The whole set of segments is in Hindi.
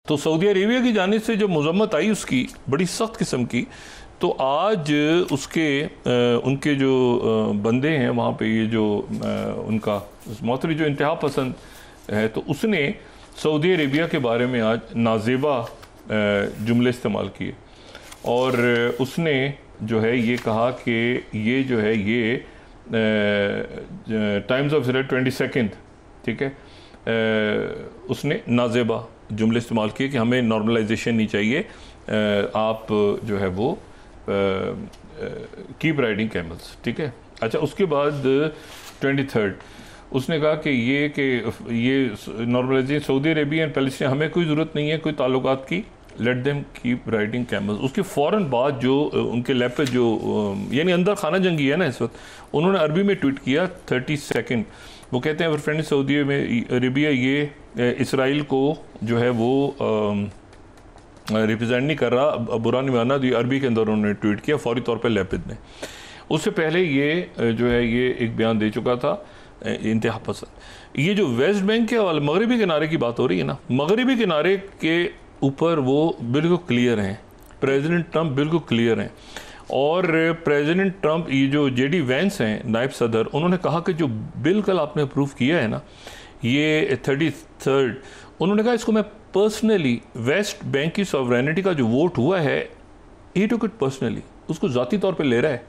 तो सऊदी अरेबिया की जानिब से जब मजम्मत आई उसकी बड़ी सख्त किस्म की, तो आज उनके जो बंदे हैं वहाँ पे, ये जो उनका मौतरी जो इंतहा पसंद है, तो उसने सऊदी अरेबिया के बारे में आज नाजेबा जुमले इस्तेमाल किए और उसने जो है ये कहा कि ये जो है ये टाइम्स ऑफ इसराइल 22, ठीक है, उसने नाजेबा जुमले इस्तेमाल किए कि हमें नॉर्मलाइजेशन नहीं चाहिए, आप जो है वो कीप राइडिंग कैमल्स, ठीक है। अच्छा, उसके बाद 23 उसने कहा कि ये normalization Saudi Arabia and Palestine, हमें कोई ज़रूरत नहीं है कोई ताल्लुकात की, let them keep riding camels. उसके फ़ौरन बाद जो उनके लैब पे जो यानी अंदर खाना जंगी है ना इस वक्त, उन्होंने अरबी में ट्वीट किया 32, वो कहते हैं फ्रेंड सऊदी अरेबिया ये इसराइल को जो है वो रिप्रेजेंट नहीं कर रहा, बुरा नहीं माना, तो अरबी के अंदर उन्होंने ट्वीट किया फौरी तौर पे लैपिड ने। उससे पहले ये जो है ये एक बयान दे चुका था इंतहा पसंद। ये जो वेस्ट बैंक के वाले मगरबी किनारे की बात हो रही है ना, मगरबी किनारे के ऊपर वो बिल्कुल क्लियर हैं, प्रेसिडेंट ट्रंप बिल्कुल क्लियर हैं। और प्रेसिडेंट ट्रंप, ये जो जेडी वैंस हैं नायब सदर, उन्होंने कहा कि जो बिल कल आपने अप्रूव किया है ना, ये 33, उन्होंने कहा इसको मैं पर्सनली, वेस्ट बैंक की सॉवरेनिटी का जो वोट हुआ है, ही टुक इट पर्सनली, उसको ज़ाती तौर पे ले रहा है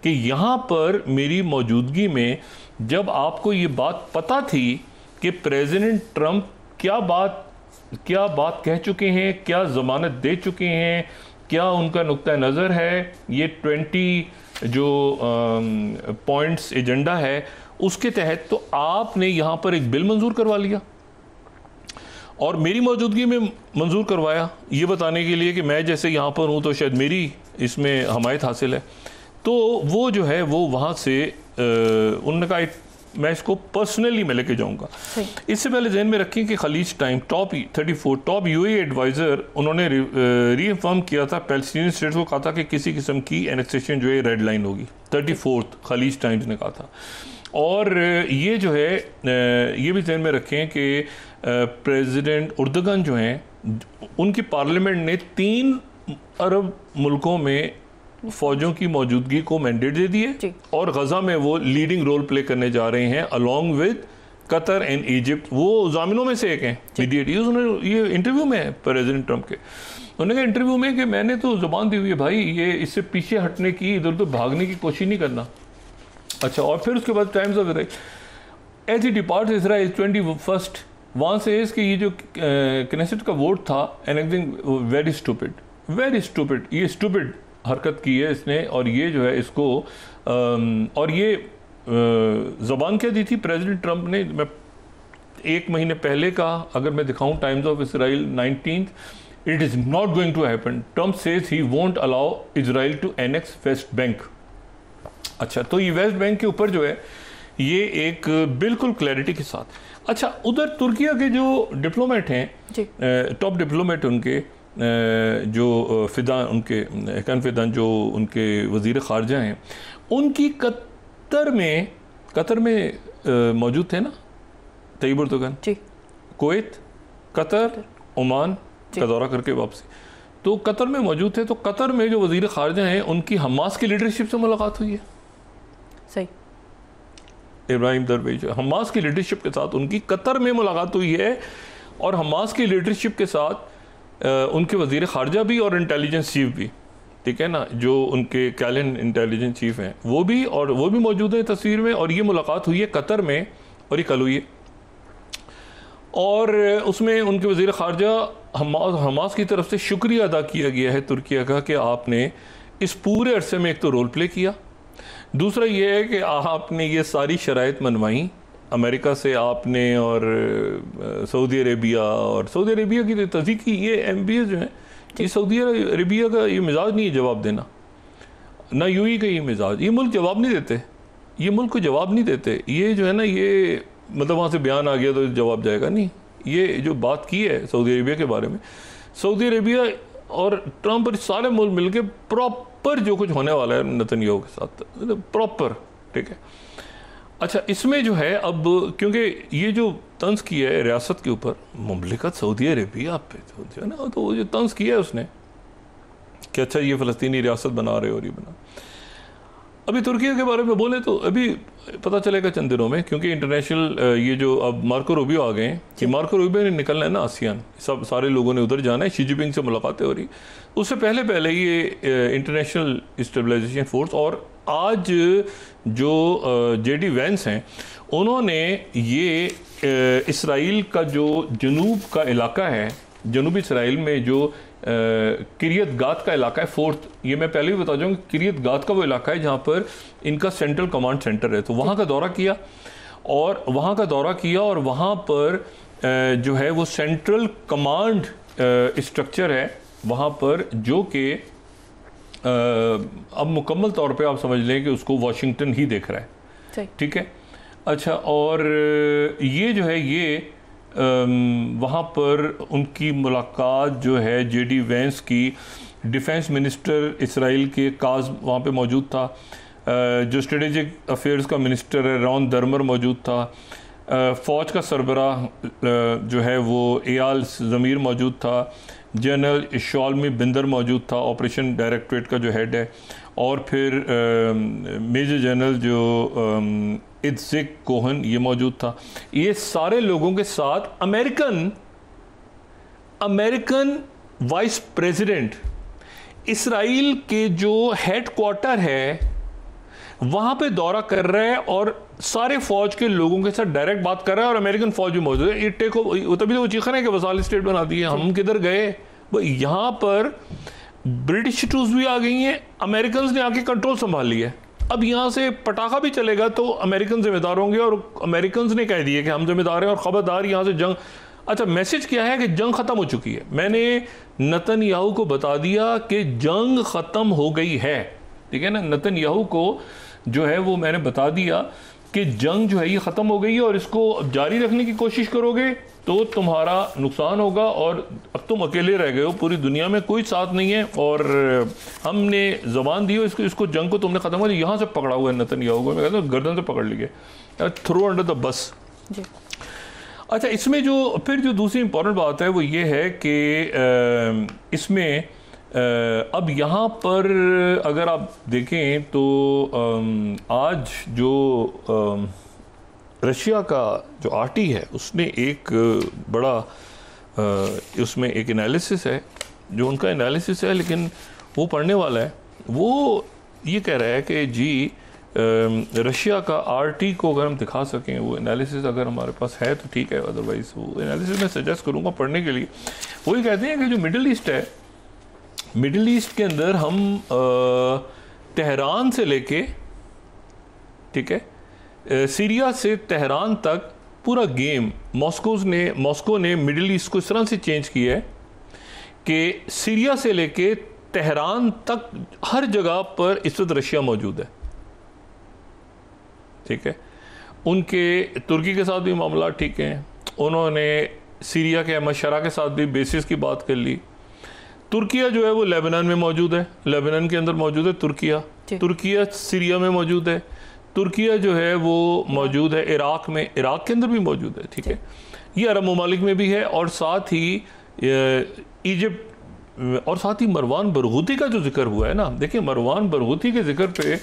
कि यहाँ पर मेरी मौजूदगी में, जब आपको ये बात पता थी कि प्रेसिडेंट ट्रंप क्या बात कह चुके हैं, क्या ज़मानत दे चुके हैं, क्या उनका नुक्ता नज़र है, ये 20 जो पॉइंट्स एजेंडा है उसके तहत, तो आपने यहाँ पर एक बिल मंजूर करवा लिया और मेरी मौजूदगी में मंजूर करवाया, ये बताने के लिए कि मैं जैसे यहाँ पर हूँ तो शायद मेरी इसमें हमायत हासिल है। तो वो जो है वो वहाँ से उन्होंने कहा मैं इसको पर्सनली मैं लेके जाऊँगा। इससे पहले जहन में रखें कि Khaleej time top 34 top UAE adviser, उन्होंने रीअफर्म किया था पैलेस्टीनियन स्टेट्स को, कहा था कि किसी किस्म की एनेक्सेशन जो है रेड लाइन होगी। 34 खलीज टाइम्स ने कहा था। और ये जो है ये भी जहन में रखें कि प्रेसिडेंट उर्दगन जो हैं, उनकी पार्लियामेंट ने 3 अरब मुल्कों में फ़ौजों की मौजूदगी को मैंडेट दे दिए और गज़ा में वो लीडिंग रोल प्ले करने जा रहे हैं along with Qatar and Egypt. वो ज़ामिनों में से एक हैं मीडिएट। ये इंटरव्यू में है प्रेसिडेंट ट्रंप के, उन्होंने कहा इंटरव्यू में कि मैंने तो ज़ुबान दी हुई है भाई, ये इससे पीछे हटने की, इधर उधर भागने की कोशिश नहीं करना। अच्छा, और फिर उसके बाद Times of Israel, as he departs Israel 21, वहाँ से इसके ये जो कनेसेट का वोट था, एनेक्सिंग वेरी स्टूपिड, ये स्टूपिड हरकत की है इसने। और ये जो है इसको और ये ज़बान क्या दी थी प्रेसिडेंट ट्रंप ने, मैं 1 महीने पहले का अगर मैं दिखाऊं, Times of Israel 19, it is not going to happen, Trump says he won't allow Israel to annex West Bank. अच्छा, तो ये वेस्ट बैंक के ऊपर जो है ये एक बिल्कुल क्लैरिटी के साथ। अच्छा, उधर तुर्किया के जो डिप्लोमेट हैं, टॉप डिप्लोमेट उनके जो फिदान, उनके हकन फिदान जो उनके वज़ीर ख़ारजा हैं, उनकी कतर में मौजूद थे ना Tayyip Erdogan, Kuwait, Qatar, Oman का दौरा करके वापसी, तो कतर में मौजूद थे। तो कतर में जो वज़ीर ख़ारजा हैं उनकी हमास की लीडरशिप से मुलाकात हुई है। सही, इब्राहिम दरवेश, हमास की लीडरशिप के साथ उनकी कतर में मुलाकात हुई है और हमास की लीडरशिप के साथ उनके वज़ीर ख़ारजा भी और इंटेलिजेंस चीफ भी, ठीक है ना, जो उनके कैलिन इंटेलिजेंस चीफ हैं वो भी, और वो भी मौजूद है तस्वीर में। और ये मुलाकात हुई है कतर में और ये कल हुई है। और उसमें उनके वज़ीर ख़ारजा हमास की तरफ से शुक्रिया अदा किया गया है तुर्किया का कि आपने इस पूरे अरसे में एक तो रोल प्ले किया, दूसरा ये है कि आपने ये सारी शराइत मनवाई अमेरिका से आपने, और सऊदी अरेबिया की तो तज़ीक़ की ये MBS जो है, ये सऊदी अरेबिया का ये मिजाज नहीं है जवाब देना, ना यूएई का ये मिजाज, ये मुल्क जवाब नहीं देते, ये मुल्क को जवाब नहीं देते। ये जो है ना, ये मतलब वहाँ से बयान आ गया तो जवाब जाएगा नहीं। ये जो बात की है सऊदी अरेबिया के बारे में, सऊदी अरेबिया और ट्रंप और सारे मुल्क मिलके प्रॉपर जो कुछ होने वाला है नेतन्याहू के साथ, प्रॉपर, ठीक है। अच्छा, इसमें जो है अब, क्योंकि ये जो तंज किया है रियासत के ऊपर मुमलिकत सऊदी अरेबिया पे, तो है ना, तो वो जो तंज किया है उसने कि अच्छा ये फ़लस्तीनी रियासत बना रहे और ये बना। अभी तुर्की के बारे में बोले तो अभी पता चलेगा चंद दिनों में, क्योंकि इंटरनेशनल ये जो अब मार्को रूबियो आ गए हैं कि मार्को रूबियो ने निकलना है ना आसियान, सब सारे लोगों ने उधर जाना है, शी जिनपिंग से मुलाकातें हो रही। उससे पहले ये इंटरनेशनल स्टेबलाइजेशन फोर्स, और आज जो जेडी वैंस हैं उन्होंने ये इसराइल का जो जनूब का इलाका है, जनूबी इसराइल में जो किरियत गात का इलाका है, फोर्थ, ये मैं पहले भी बता दूँ, किरियत गात का वो इलाका है जहाँ पर इनका सेंट्रल कमांड सेंटर है, तो वहाँ का दौरा किया और वहाँ पर जो है वो सेंट्रल कमांड स्ट्रक्चर है वहाँ पर, जो कि अब मुकम्मल तौर पे आप समझ लें कि उसको वाशिंगटन ही देख रहा है, ठीक है। अच्छा, और ये जो है ये वहाँ पर उनकी मुलाकात जो है जेडी वैंस की, डिफेंस मिनिस्टर इसराइल के काज वहाँ पे मौजूद था, जो स्ट्रेटेजिक अफेयर्स का मिनिस्टर है रॉन दर्मर मौजूद था, फ़ौज का सरबराह जो है वो एयाल ज़मीर मौजूद था, जनरल शॉलमी बिंदर मौजूद था, ऑपरेशन डायरेक्टरेट का जो हेड है, और फिर मेजर जनरल जो इत्ज़िक कोहन ये मौजूद था। ये सारे लोगों के साथ अमेरिकन वाइस प्रेसिडेंट इसराइल के जो हेड क्वार्टर है वहाँ पे दौरा कर रहा है और सारे फौज के लोगों के साथ डायरेक्ट बात कर रहा है, और अमेरिकन फौज भी मौजूद है। तभी तो वो चीख रहे हैं कि वसाल स्टेट बना दी है, हम किधर गए। यहाँ पर ब्रिटिश ट्रूप्स भी आ गई हैं, अमेरिकन ने आके कंट्रोल संभाल लिया। अब यहाँ से पटाखा भी चलेगा तो अमेरिकन जिम्मेदार होंगे, और अमेरिकन ने कह दिए कि हम जिम्मेदार हैं और खबरदार यहाँ से जंग। अच्छा, मैसेज क्या है कि जंग ख़त्म हो चुकी है। मैंने नेतन्याहू को बता दिया कि जंग ख़त्म हो गई है, ठीक है ना। नेतन्याहू को जो है वो मैंने बता दिया कि जंग जो है ये ख़त्म हो गई है, और इसको जारी रखने की कोशिश करोगे तो तुम्हारा नुकसान होगा, और अब तुम अकेले रह गए हो, पूरी दुनिया में कोई साथ नहीं है, और हमने ज़बान दी हो इसको जंग को तुमने ख़त्म कर दिया। यहाँ से पकड़ा हुआ है नेतन्याहू को, मैं कहता हूँ गर्दन से पकड़ लिए, थ्रो अंडर द बस। अच्छा, इसमें जो दूसरी इंपॉर्टेंट बात है वो ये है कि इसमें अब यहाँ पर अगर आप देखें तो आज जो रशिया का जो आरटी है उसने एक बड़ा उसमें एक एनालिसिस है, जो उनका एनालिसिस है लेकिन वो पढ़ने वाला है। वो ये कह रहा है कि जी रशिया का आरटी को अगर हम दिखा सकें, वो एनालिसिस अगर हमारे पास है तो ठीक है, अदरवाइज़ वो एनालिसिस मैं सजेस्ट करूँगा पढ़ने के लिए। वही कहते हैं कि जो मिडिल ईस्ट है, मिडिल ईस्ट के अंदर हम तेहरान से लेके, ठीक है, सीरिया से तेहरान तक पूरा गेम मॉस्को ने मिडिल ईस्ट को इस तरह से चेंज किया है कि सीरिया से लेके तेहरान तक हर जगह पर इस वक्त रशिया मौजूद है, ठीक है। उनके तुर्की के साथ भी मामला ठीक हैं, उन्होंने सीरिया के अहमद शरा के साथ भी बेसिस की बात कर ली। तुर्किया जो है वो लेबनान में मौजूद है, लेबनान के अंदर मौजूद है तुर्किया सीरिया में मौजूद है, तुर्किया जो है वो मौजूद है इराक में, इराक के अंदर भी मौजूद है, ठीक है। ये अरब ममालिक में भी है, और साथ ही इजिप्ट, और साथ ही मरवान बरगूती का जो जिक्र हुआ है ना, देखिए मरवान बरगूती के जिक्र पे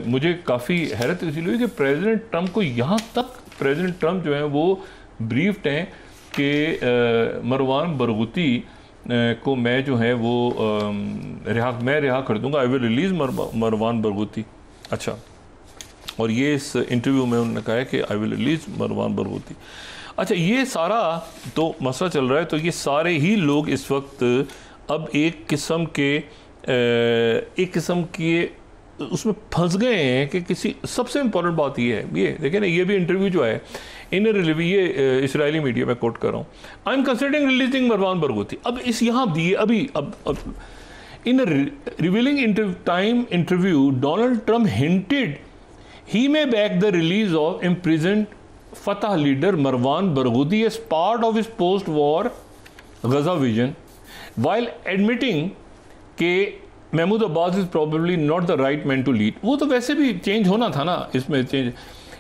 मुझे काफ़ी हैरत इसलिए हुई कि प्रेसिडेंट ट्रंप को यहाँ तक, प्रेसिडेंट ट्रंप जो है वो ब्रीफ्ड हैं कि मरवान बरगूती को मैं जो है वो रिहा कर दूंगा, आई विल रिलीज़ मरवान बरगूती। अच्छा, और ये इस इंटरव्यू में उन्होंने कहा है कि आई विल रिलीज़ मरवान बरगूती। अच्छा, ये सारा तो मसला चल रहा है, तो ये सारे ही लोग इस वक्त अब एक किस्म के उसमें फंस गए हैं कि किसी, सबसे इम्पोर्टेंट बात ये है, ये देखिए ना, ये भी इंटरव्यू जो है ये इसराइली मीडिया में कोट कर रहा हूँ, I am considering releasing Marwan Barghouti. अब इस यहाँ दिए अब in revealing interview Donald Trump hinted he may back the release of imprisoned Fatah leader Marwan Barghouti as part of his post-war Gaza vision, while admitting कि Mahmood Abbas is probably not the right man to lead। वो तो वैसे भी चेंज होना था ना, इसमें change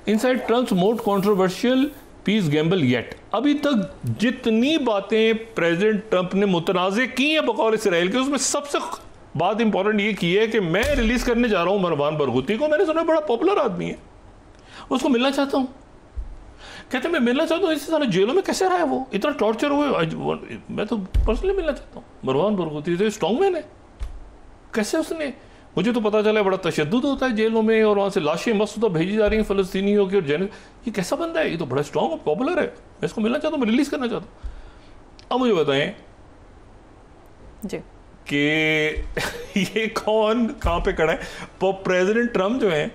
inside Trump's most controversial peace gamble yet. अभी तक जितनी बातें प्रेसिडेंट ट्रंप ने मुतनाज़े की हैं बकौल इसराइल के, उसमें सबसे बात इंपॉर्टेंट ये की है कि मैं रिलीज करने जा रहा हूं मरवान बरगूती को। मैंने सुना बड़ा पॉपुलर आदमी है, उसको मिलना चाहता हूं। कहते मैं मिलना चाहता हूं, इससे सारे जेलों में कैसे रहा है वो, इतना टॉर्चर हुए। मैं तो पर्सनली मिलना चाहता हूँ मरवान बरगूती से, स्ट्रॉन्ग मैन है। कैसे उसने, मुझे तो पता चला बड़ा तशद्दुद होता है जेलों में, और वहाँ से लाशें मस्त तो भेजी जा रही हैं फ़लस्तीनियों की, और ये कैसा बंदा है, ये तो बड़ा स्ट्रॉन्ग और पॉपुलर है, मैं इसको मिलना चाहता हूँ, मैं रिलीज़ करना चाहता हूँ। अब मुझे बताएं जी कि ये कौन कहाँ पे खड़ा है। प्रेसिडेंट ट्रम्प जो है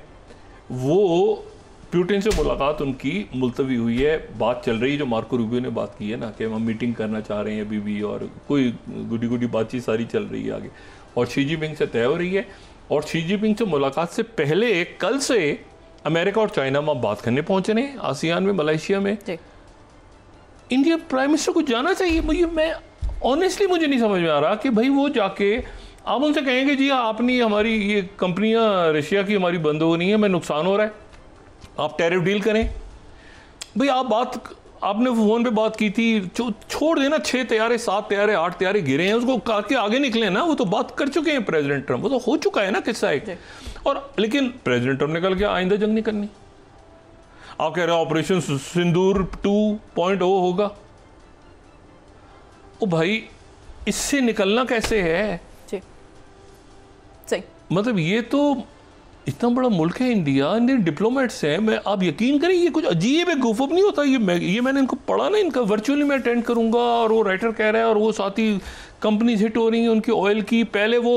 वो पुतिन से मुलाकात उनकी मुलतवी हुई है, बात चल रही है, जो मार्को रूबियो ने बात की है ना कि हम मीटिंग करना चाह रहे हैं अभी भी, और कोई गुडी गुडी बातचीत सारी चल रही है आगे, और शी जिनपिंग से तय हो रही है। और शी जिनपिंग से मुलाकात से पहले कल से अमेरिका और चाइना में बात करने पहुंचे हैं, आसियान में, मलेशिया में। इंडियन प्राइम मिनिस्टर को जाना चाहिए। मैं ऑनेस्टली मुझे नहीं समझ में आ रहा कि भाई वो जाके आप उनसे कहेंगे जी आपने हमारी ये कंपनियां रशिया की हमारी बंद हो रही हैं, मैं नुकसान हो रहा है, आप टैरिफ डील करें। भाई आपने फोन पे बात की थी, छोड़ देना, 6 तैयारे 7 तैयारे 8 तैयारे गिरे हैं, उसको काट के आगे निकले ना। वो तो बात कर चुके हैं प्रेसिडेंट ट्रम्प, वो तो हो चुका है ना किस्सा एक। और लेकिन प्रेसिडेंट ट्रम्प ने कल क्या, आइंदा जंग नहीं करनी। आप कह रहे हैं ऑपरेशन सिंदूर 2.0 होगा। ओ भाई इससे निकलना कैसे है जी, सही। मतलब ये तो इतना बड़ा मुल्क है इंडिया, इंडियन डिप्लोमेट्स हैं। मैं आप यकीन करें ये कुछ अजीब है, गुफअप नहीं होता। ये मैंने इनको पढ़ा ना, इनका वर्चुअली मैं अटेंड करूंगा, और वो राइटर कह रहा है, और वो साथ ही कंपनीज हिट हो रही हैं उनकी ऑयल की। पहले वो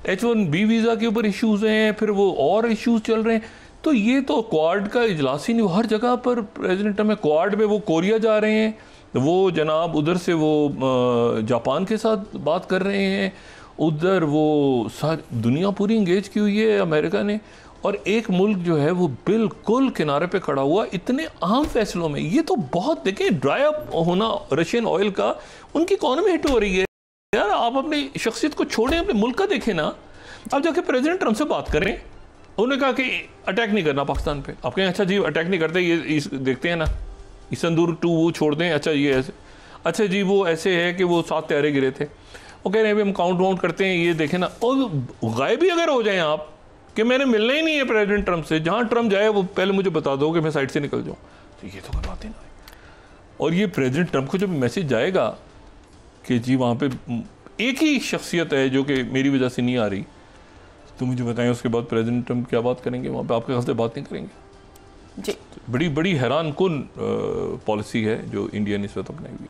H1B वीज़ा के ऊपर इश्यूज हैं, फिर वो और इश्यूज चल रहे हैं। तो ये तो क्वाड का इजलास ही नहीं, हर जगह पर प्रेसिडेंट में क्वाड में, वो कोरिया जा रहे हैं, वो जनाब उधर से वो जापान के साथ बात कर रहे हैं, उधर वो सारी दुनिया पूरी इंगेज की हुई है अमेरिका ने। और एक मुल्क जो है वो बिल्कुल किनारे पे खड़ा हुआ इतने अहम फैसलों में। ये तो बहुत देखें, ड्राई अप होना रशियन ऑयल का, उनकी इकॉनमी हिट हो रही है। यार आप अपनी शख्सियत को छोड़ें, अपने मुल्क का देखें ना। अब जाके प्रेसिडेंट ट्रम्प से बात करें, उन्होंने कहा कि अटैक नहीं करना पाकिस्तान पे। आप कहें अच्छा जी अटैक नहीं करते, ये देखते हैं ना, संदूर 2 वो छोड़ दें, अच्छा ये ऐसे, अच्छा जी वो ऐसे है कि वो 7 तैयारे गिरे थे, वो कह रहे हैं अभी हम काउंट वाउंट करते हैं, ये देखें ना। और गायब ही अगर हो जाएं आप कि मैंने मिलना ही नहीं है प्रेसिडेंट ट्रम्प से, जहाँ ट्रम्प जाए वो पहले मुझे बता दो कि मैं साइड से निकल जाऊँ, तो ये तो कोई बात ही ना है। और ये प्रेसिडेंट ट्रम्प को जब मैसेज जाएगा कि जी वहाँ पे एक ही शख्सियत है जो कि मेरी वजह से नहीं आ रही, तो मुझे बताएं उसके बाद प्रेसिडेंट ट्रम्प क्या बात करेंगे वहाँ पे, आपके ख्याल से बात नहीं करेंगे। जी, बड़ी हैरान कुन पॉलिसी है जो इंडिया ने इस वक्त अपनाई हुई।